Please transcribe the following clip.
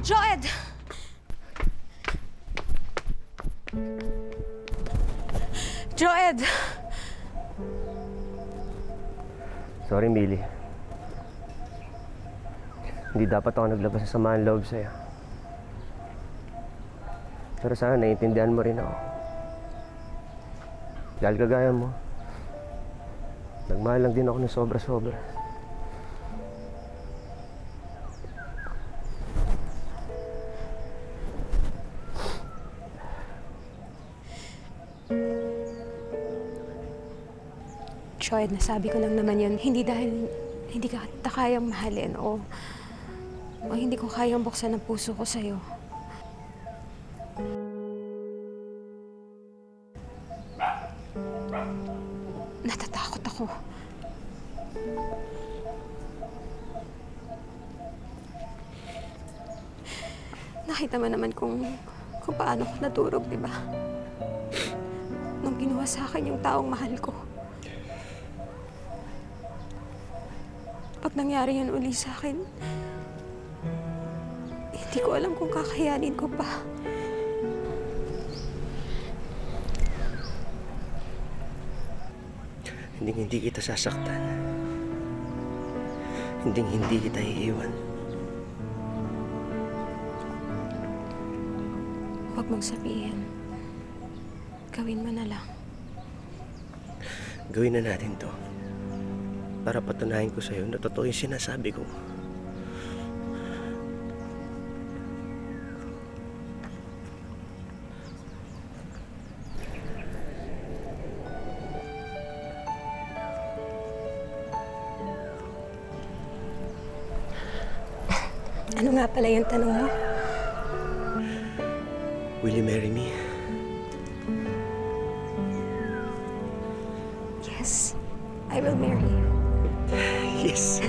Joed! Joed! Sorry, Millie. Hindi dapat ako naglabas sa samahan loob sa'yo. Pero sana naiintindihan mo rin ako. Dahil kagaya mo, nagmahal lang din ako ng sobra-sobra. Joed, nasabi ko lang naman yun. Hindi dahil hindi ka kayang mahalin o hindi ko kayang buksan ang puso ko sa'yo. Natatakot ako. Nakita mo naman kung paano ko naturog, di ba? Nung ginawa sa akin yung taong mahal ko. Pag nangyari yun uli sa akin, hindi ko alam kung kakayanin ko pa. Hindi kita sasaktan. Hindi kita iiwan. Huwag mong sabihin. Gawin mo na lang. Gawin na natin to. Para patunayan ko sa'yo na totoo yung sinasabi ko. Ano nga pala yung tanong mo? Will you marry me? Yes, I will marry you. Yes.